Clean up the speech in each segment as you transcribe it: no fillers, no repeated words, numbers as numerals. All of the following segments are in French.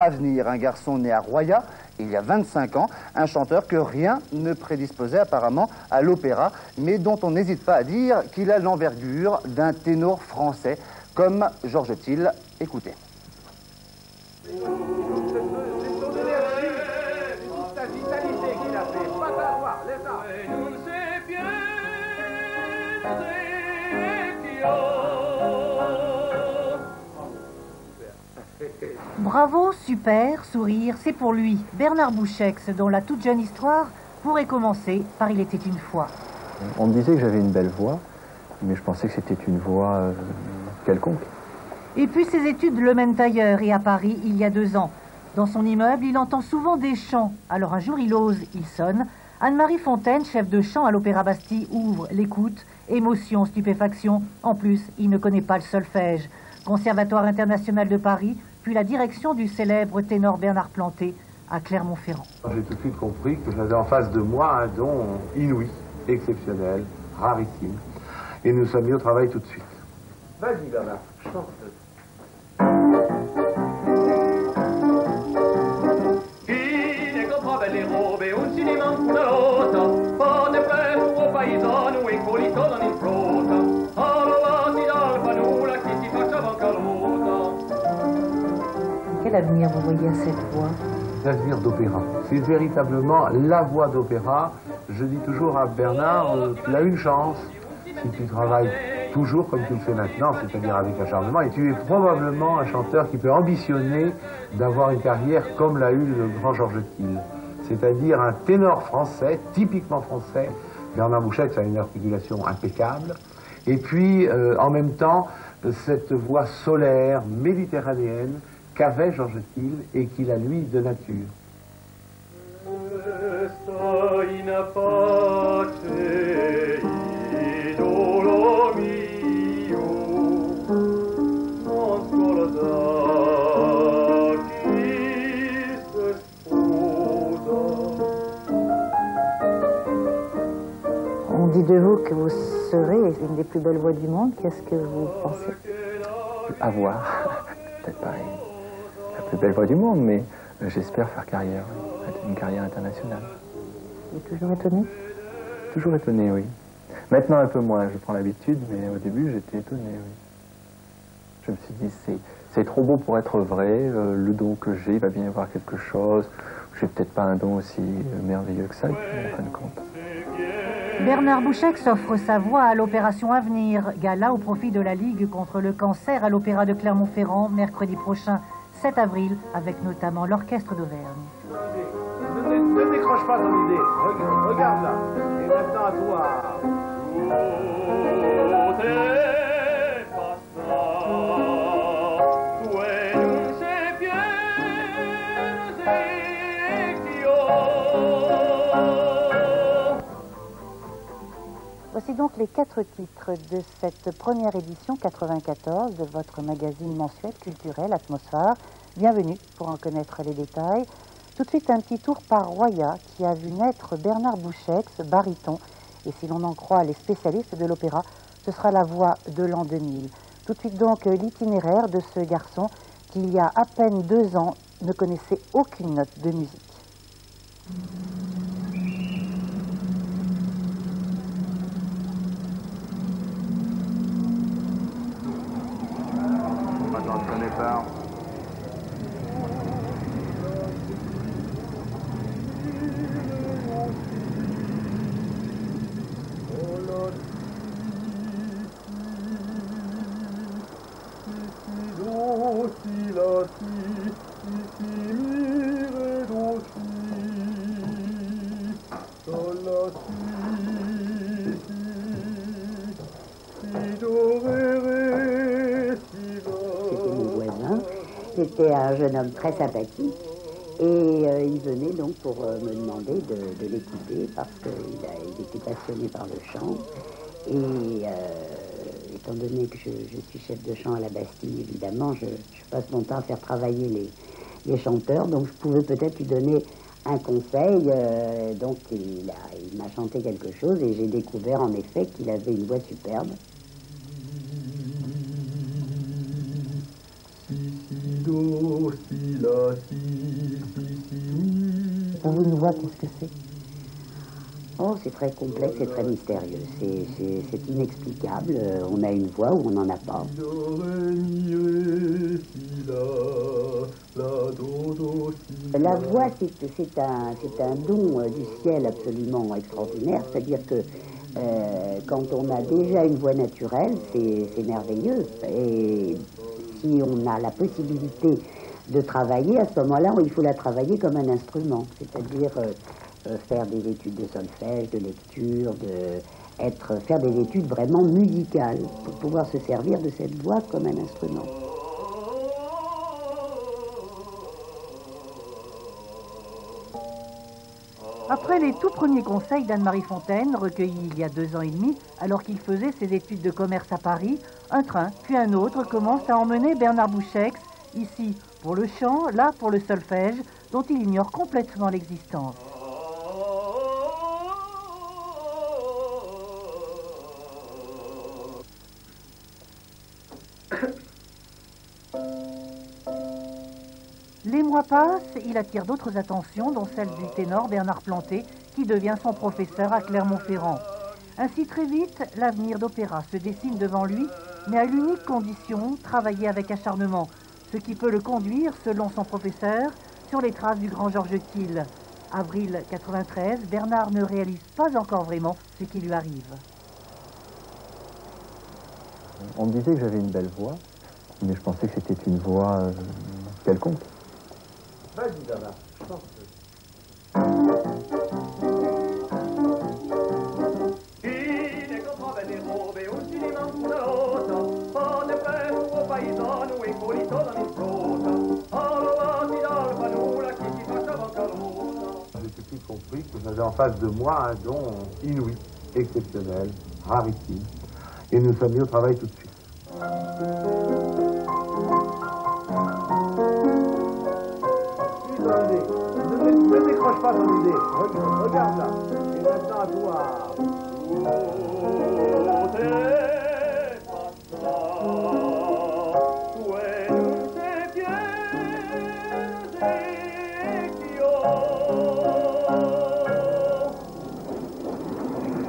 Avenir, un garçon né à Roya il y a 25 ans, un chanteur que rien ne prédisposait apparemment à l'opéra, mais dont on n'hésite pas à dire qu'il a l'envergure d'un ténor français comme Georges Thill. Écoutez. Bravo, super, sourire, c'est pour lui, Bernard Bouchex, dont la toute jeune histoire pourrait commencer par Il était une fois. On me disait que j'avais une belle voix, mais je pensais que c'était une voix quelconque. Et puis ses études le mènent ailleurs et à Paris il y a 2 ans. Dans son immeuble, il entend souvent des chants. Alors un jour il ose, il sonne. Anne-Marie Fontaine, chef de chant à l'Opéra Bastille, ouvre, l'écoute, émotion, stupéfaction. En plus, il ne connaît pas le solfège. Conservatoire international de Paris, puis la direction du célèbre ténor Bernard Planté à Clermont-Ferrand. J'ai tout de suite compris que j'avais en face de moi un don inouï, exceptionnel, rarissime. Et nous sommes mis au travail tout de suite. Vas-y Bernard, chante. Quel avenir vous voyez à cette voix? L'avenir d'opéra. C'est véritablement la voix d'opéra. Je dis toujours à Bernard, tu as une chance si tu travailles toujours comme tu le fais maintenant, c'est-à-dire avec acharnement, et tu es probablement un chanteur qui peut ambitionner d'avoir une carrière comme l'a eu le grand Georges Thill. C'est-à-dire un ténor français, typiquement français. Bernard Bouchex a une articulation impeccable. Et puis, en même temps, cette voix solaire, méditerranéenne, qu'avait Georges Thill et qu'il a, lui, de nature. On dit de vous que vous serez une des plus belles voix du monde. Qu'est-ce que vous pensez? À voir, peut-être pas la plus belle voix du monde, mais j'espère faire carrière, une carrière internationale. Vous êtes toujours étonné? Toujours étonné, oui. Maintenant un peu moins, je prends l'habitude, mais au début j'étais étonné, oui. Je me suis dit, c'est trop beau pour être vrai, le don que j'ai, il va bien y avoir quelque chose. J'ai peut-être pas un don aussi merveilleux que ça, en fin de compte. Bernard Bouchex offre sa voix à l'Opération Avenir, gala au profit de la Ligue contre le cancer à l'Opéra de Clermont-Ferrand, mercredi prochain, 7 avril, avec notamment l'Orchestre d'Auvergne. Ne décroche pas ton idée, regarde là. Et maintenant à toi. Voici donc les 4 titres de cette première édition 94 de votre magazine mensuel culturel Atmosphère. Bienvenue pour en connaître les détails. Tout de suite un petit tour par Roya qui a vu naître Bernard Bouchex, baryton. Et si l'on en croit les spécialistes de l'opéra, ce sera la voix de l'an 2000. Tout de suite donc l'itinéraire de ce garçon qui il y a à peine 2 ans ne connaissait aucune note de musique. Attends, je connais pas. C'était un jeune homme très sympathique et il venait donc pour me demander de l'écouter parce qu'il était passionné par le chant et étant donné que je suis chef de chant à la Bastille, évidemment, je passe mon temps à faire travailler les chanteurs, donc je pouvais peut-être lui donner un conseil, donc il m'a chanté quelque chose et j'ai découvert en effet qu'il avait une voix superbe. do do, si, la, si, mi. Pour vous, une voix, qu'est-ce que c'est? Oh, c'est très complexe et très mystérieux. C'est inexplicable. On a une voix ou on n'en a pas. La voix, c'est un don du ciel absolument extraordinaire. C'est-à-dire que quand on a déjà une voix naturelle, c'est merveilleux. Et si on a la possibilité de travailler, à ce moment-là, il faut la travailler comme un instrument. C'est-à-dire faire des études de solfège, de lecture, faire des études vraiment musicales pour pouvoir se servir de cette voix comme un instrument. Après les tout premiers conseils d'Anne-Marie Fontaine, recueillis il y a 2 ans et demi, alors qu'il faisait ses études de commerce à Paris, un train, puis un autre, commence à emmener Bernard Bouchex, ici pour le chant, là pour le solfège, dont il ignore complètement l'existence. Les mois passent, il attire d'autres attentions, dont celle du ténor Bernard Planté, qui devient son professeur à Clermont-Ferrand. Ainsi, très vite, l'avenir d'opéra se dessine devant lui, mais à l'unique condition, travailler avec acharnement, ce qui peut le conduire, selon son professeur, sur les traces du grand Georges Kiel. Avril 93, Bernard ne réalise pas encore vraiment ce qui lui arrive. On me disait que j'avais une belle voix, mais je pensais que c'était une voix quelconque. Vas-y, Bernard, je pense que... J'ai tout de suite compris que j'avais en face de moi un don inouï, exceptionnel, rarissime. Et nous sommes mis au travail tout de suite. Ne décroche pas ton idée. Regarde là. Et maintenant à toi.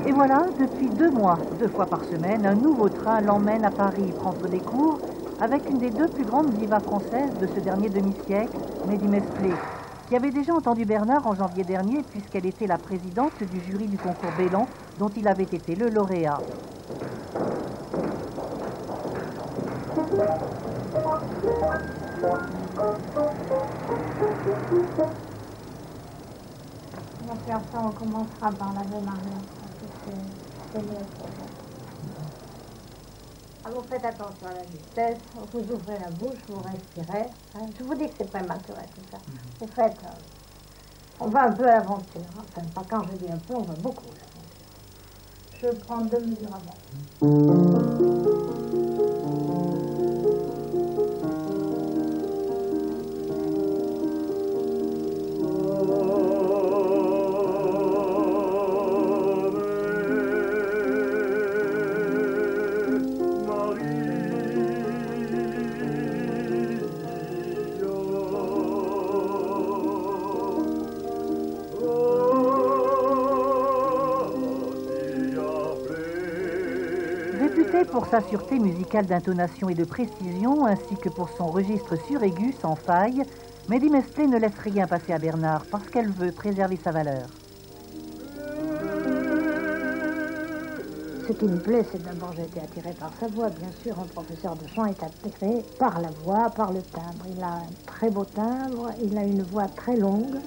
Et voilà, depuis 2 mois, 2 fois par semaine, un nouveau train l'emmène à Paris prendre des cours avec une des 2 plus grandes divas françaises de ce dernier demi-siècle, Mehdi Mesplé, qui avait déjà entendu Bernard en janvier dernier puisqu'elle était la présidente du jury du concours Bellan dont il avait été le lauréat. Donc après on commencera par la Maria, c'est mieux. Ah, vous faites attention à la vitesse, vous ouvrez la bouche, vous respirez. Hein. Je vous dis que c'est prématuré tout ça. Vous faites, on va un peu à l'aventure. Enfin, pas quand je dis un peu, on va beaucoup à l'aventure. Je prends 2 mesures avant. Pour sa sûreté musicale d'intonation et de précision, ainsi que pour son registre suraigu sans faille, Mehdi Mesplé ne laisse rien passer à Bernard parce qu'elle veut préserver sa valeur. Ce qui me plaît, c'est d'abord j'ai été attirée par sa voix. Bien sûr, un professeur de chant est attiré par la voix, par le timbre. Il a un très beau timbre, il a une voix très longue,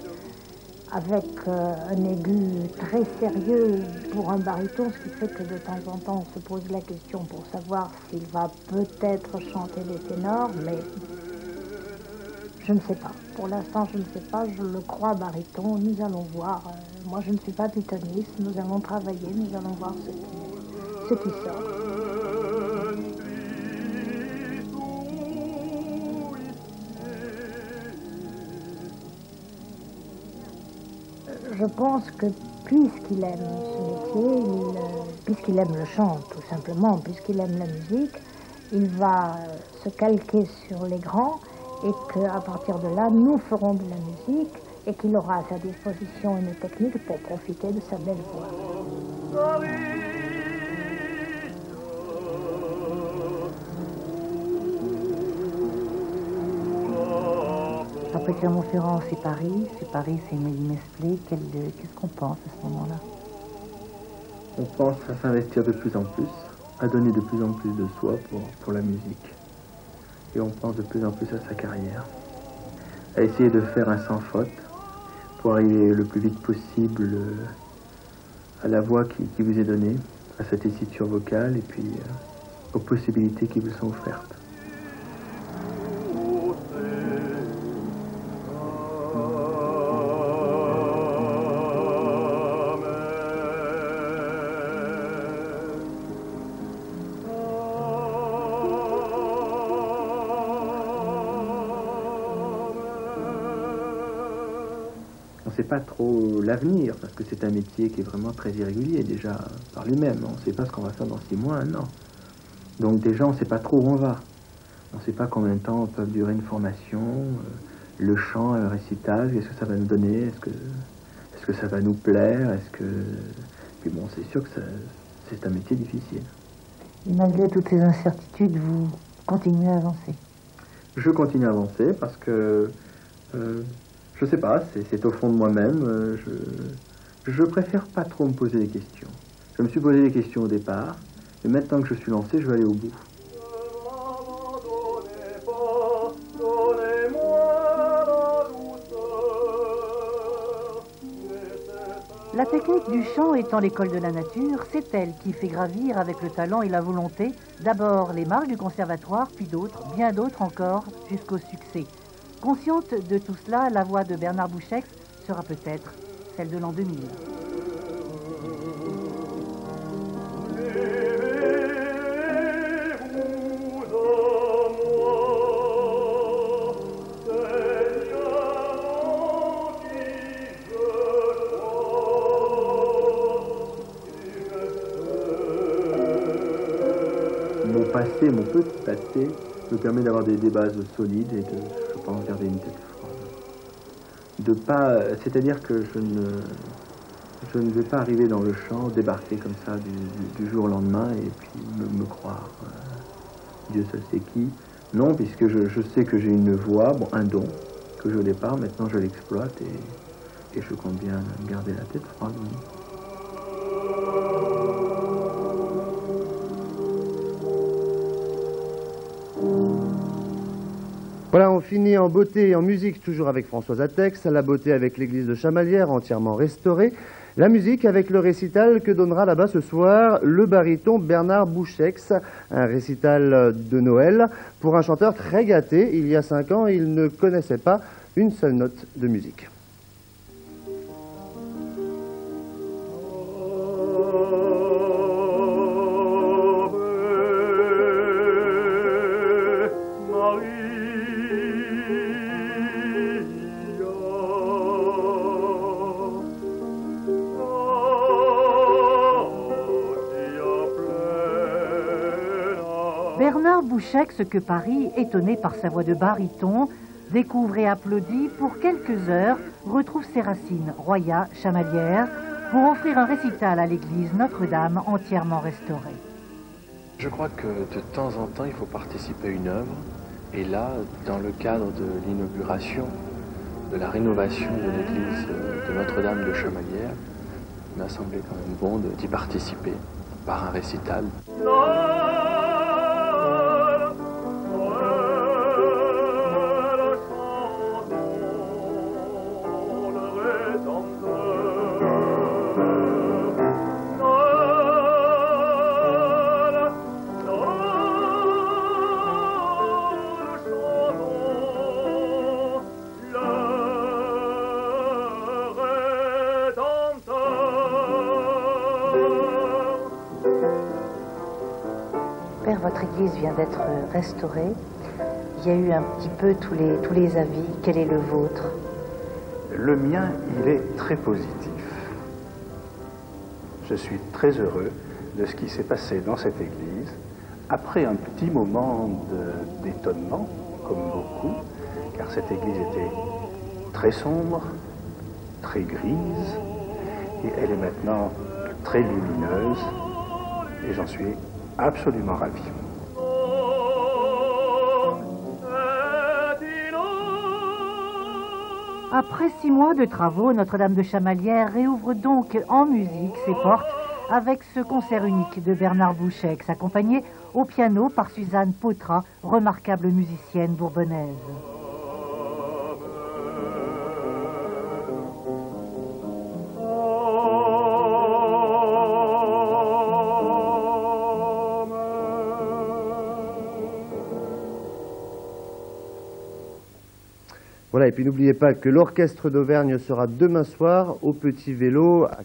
avec un aigu très sérieux pour un baryton, ce qui fait que de temps en temps on se pose la question pour savoir s'il va peut-être chanter les ténors, mais je ne sais pas. Pour l'instant, je ne sais pas, je le crois baryton, nous allons voir. Moi, je ne suis pas pythoniste, nous allons travailler, nous allons voir ce qui sort. Je pense que puisqu'il aime ce métier, puisqu'il aime le chant tout simplement, puisqu'il aime la musique, il va se calquer sur les grands et qu'à partir de là, nous ferons de la musique et qu'il aura à sa disposition une technique pour profiter de sa belle voix. Après Clermont-Ferrand, c'est Paris, c'est Mélie-Mesplé. Qu'est-ce qu'on pense à ce moment-là? On pense à s'investir de plus en plus, à donner de plus en plus de soi pour la musique. Et on pense de plus en plus à sa carrière, à essayer de faire un sans faute pour arriver le plus vite possible à la voix qui vous est donnée, à sa tessiture vocale et puis aux possibilités qui vous sont offertes. On ne sait pas trop l'avenir, parce que c'est un métier qui est vraiment très irrégulier déjà par lui-même. On ne sait pas ce qu'on va faire dans 6 mois, 1 an. Donc déjà, on ne sait pas trop où on va. On ne sait pas combien de temps peut durer une formation, le chant, le récital, qu'est-ce que ça va nous donner, est-ce que ça va nous plaire, Puis bon, c'est sûr que c'est un métier difficile. Et malgré toutes ces incertitudes, vous continuez à avancer? Je continue à avancer parce que... je sais pas, c'est au fond de moi-même. Je préfère pas trop me poser des questions. Je me suis posé des questions au départ, mais maintenant que je suis lancé, je vais aller au bout. La technique du chant étant l'école de la nature, c'est elle qui fait gravir avec le talent et la volonté d'abord les marques du conservatoire, puis d'autres, bien d'autres encore, jusqu'au succès. Consciente de tout cela, la voix de Bernard Bouchex sera peut-être celle de l'an 2000. Mon petit passé me permet d'avoir des bases solides et de, je pense, garder une tête froide. C'est-à-dire que je ne vais pas arriver dans le chant, débarquer comme ça du jour au lendemain et puis me croire Dieu seul sait qui. Non, puisque je sais que j'ai une voix, bon, un don, que j'ai au départ, maintenant je l'exploite et je compte bien garder la tête froide. Oui. Voilà, on finit en beauté et en musique, toujours avec Françoise Atex, la beauté avec l'église de Chamalières, entièrement restaurée, la musique avec le récital que donnera là-bas ce soir le baryton Bernard Bouchex, un récital de Noël pour un chanteur très gâté. Il y a 5 ans, il ne connaissait pas une seule note de musique. Bernard Bouchex, que Paris, étonné par sa voix de baryton, découvre et applaudit pour quelques heures, retrouve ses racines Royat, Chamalières, pour offrir un récital à l'église Notre-Dame entièrement restaurée. Je crois que de temps en temps, il faut participer à une œuvre. Et là, dans le cadre de l'inauguration, de la rénovation de l'église de Notre-Dame de Chamalières, il m'a semblé quand même bon d'y participer par un récital. Père, votre église vient d'être restaurée. Il y a eu un petit peu tous les avis. Quel est le vôtre? Le mien, il est très positif. Je suis très heureux de ce qui s'est passé dans cette église. Après un petit moment d'étonnement, comme beaucoup, car cette église était très sombre, très grise, et elle est maintenant très lumineuse, et j'en suis absolument ravi. Après 6 mois de travaux, Notre-Dame de Chamalières réouvre donc en musique ses portes avec ce concert unique de Bernard Boucheix, accompagné au piano par Suzanne Pautrat, remarquable musicienne bourbonnaise. Voilà, et puis n'oubliez pas que l'Orchestre d'Auvergne sera demain soir au Petit Vélo à